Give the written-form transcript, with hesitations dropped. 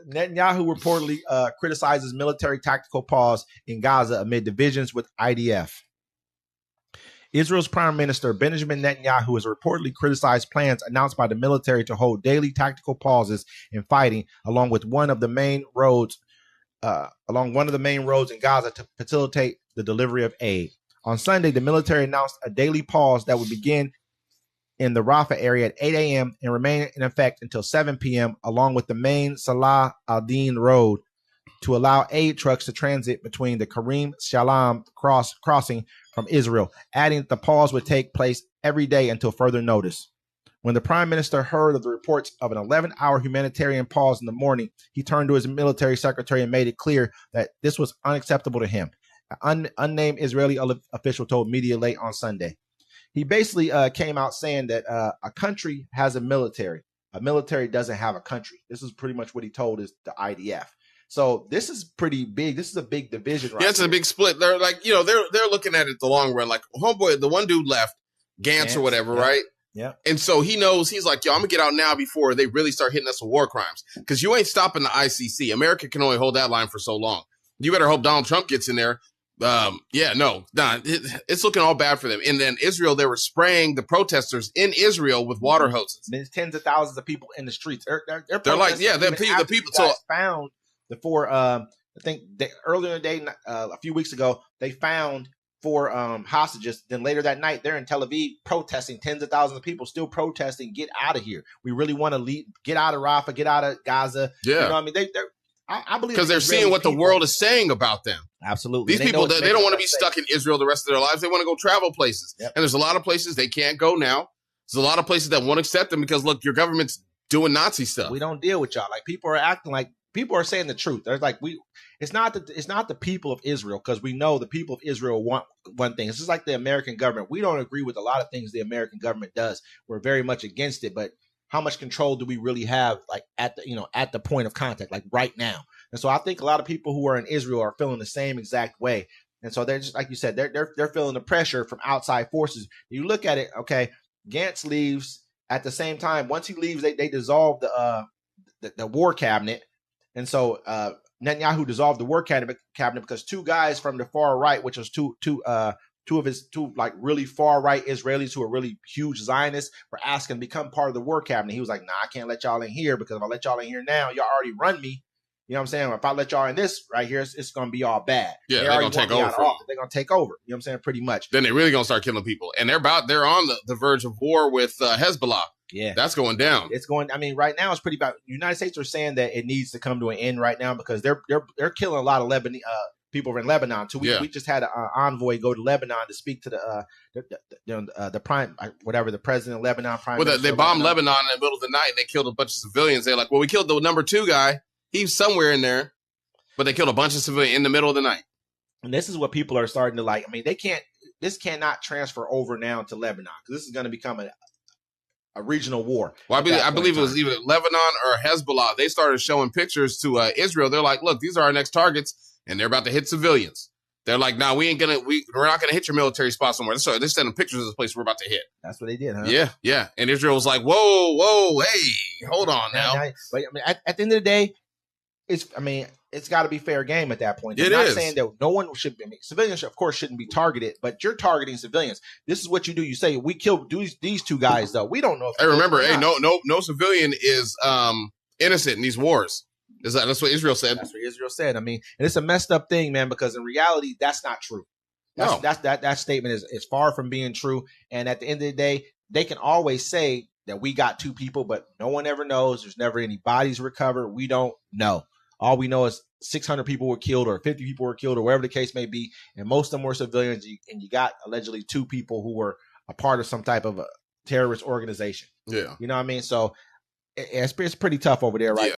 Netanyahu reportedly criticizes military tactical pause in Gaza amid divisions with IDF. Israel's Prime Minister Benjamin Netanyahu has reportedly criticized plans announced by the military to hold daily tactical pauses in fighting along one of the main roads in Gaza to facilitate the delivery of aid. On Sunday, the military announced a daily pause that would begin in the Rafah area at 8 a.m. and remain in effect until 7 p.m. along with the main Salah al-Din road to allow aid trucks to transit between the Kerem Shalom crossing from Israel, adding that the pause would take place every day until further notice. When the prime minister heard of the reports of an 11-hour humanitarian pause in the morning, he turned to his military secretary and made it clear that this was unacceptable to him. An unnamed Israeli official told media late on Sunday. He basically came out saying that a country has a military. A military doesn't have a country. This is pretty much what he told the IDF. So this is pretty big. This is a big division, right? Yeah, it's a big split. They're like, they're looking at it the long run. Like, homeboy, the one dude left, Gantz or whatever, right? Yeah. And so he knows, he's like, yo, I'm gonna get out now before they really start hitting us with war crimes. Because you ain't stopping the ICC. America can only hold that line for so long. You better hope Donald Trump gets in there. It's looking all bad for them. And then Israel, they were spraying the protesters in Israel with water hoses. There's tens of thousands of people in the streets. They're like, yeah, the people. So found the four. I think earlier in the day, a few weeks ago, they found 4 hostages. Then later that night, they're in Tel Aviv protesting. Tens of thousands of people still protesting. Get out of here. We really want to leave. Get out of Rafah. Get out of Gaza. Yeah. You know what I mean? I believe because they're seeing what the world is saying about them. Absolutely. These people, they don't want to be stuck in Israel the rest of their lives. They want to go travel places. Yep. And there's a lot of places they can't go now. There's a lot of places that won't accept them because, look, your government's doing Nazi stuff. We don't deal with y'all. Like, people are acting like, people are saying the truth. They're like, it's not the people of Israel, because we know the people of Israel want one thing. It's just like the American government. We don't agree with a lot of things the American government does. We're very much against it, but how much control do we really have, like, at the point of contact, like right now? And so I think a lot of people who are in Israel are feeling the same exact way. And so they're just, like you said, they're feeling the pressure from outside forces. You look at it, okay, Gantz leaves at the same time. Once he leaves, they dissolve the war cabinet. And so Netanyahu dissolved the war cabinet because 2 guys from the far right, which was two of his like really far right Israelis who are really huge Zionists, were asking to become part of the war cabinet. He was like, nah, I can't let y'all in here, because if I let y'all in here now, y'all already run me. You know what I'm saying? If I let y'all in this right here, it's going to be all bad. Yeah, they're going to take over. They're going to take over. You know what I'm saying? Pretty much. Then they're really going to start killing people. And they're on the verge of war with Hezbollah. Yeah. That's going down. It's going, I mean, right now it's pretty bad. The United States are saying that it needs to come to an end right now because they're killing a lot of Lebanese people in Lebanon too. We just had an envoy go to Lebanon to speak to the prime, whatever, the president of Lebanon. They bombed Lebanon in the middle of the night and they killed a bunch of civilians. They're like, well, we killed the number 2 guy. He's somewhere in there, but they killed a bunch of civilians in the middle of the night. And this is what people are starting to like. I mean, this cannot transfer over now to Lebanon, because this is going to become a regional war. Well, I believe it was either Lebanon or Hezbollah. They started showing pictures to Israel. They're like, look, these are our next targets, and they're about to hit civilians. They're like, nah, we're not gonna hit your military spots somewhere. So they're sending pictures of this place we're about to hit. That's what they did, huh? Yeah, yeah. And Israel was like, whoa, hey, hold on now. But I mean, at the end of the day, it's got to be fair game at that point. I'm not saying that no one should be. Civilians, of course, shouldn't be targeted, but you're targeting civilians. This is what you do. You say, we killed these 2 guys, though. We don't know if. Hey, remember, no civilian is innocent in these wars. That's what Israel said. That's what Israel said. I mean, and it's a messed up thing, man, because in reality, that's not true. That statement is far from being true. And at the end of the day, they can always say that we got 2 people, but no one ever knows. There's never any bodies recovered. We don't know. All we know is 600 people were killed or 50 people were killed or whatever the case may be. And most of them were civilians. And you got allegedly 2 people who were a part of some type of a terrorist organization. Yeah. You know what I mean? So it's pretty tough over there right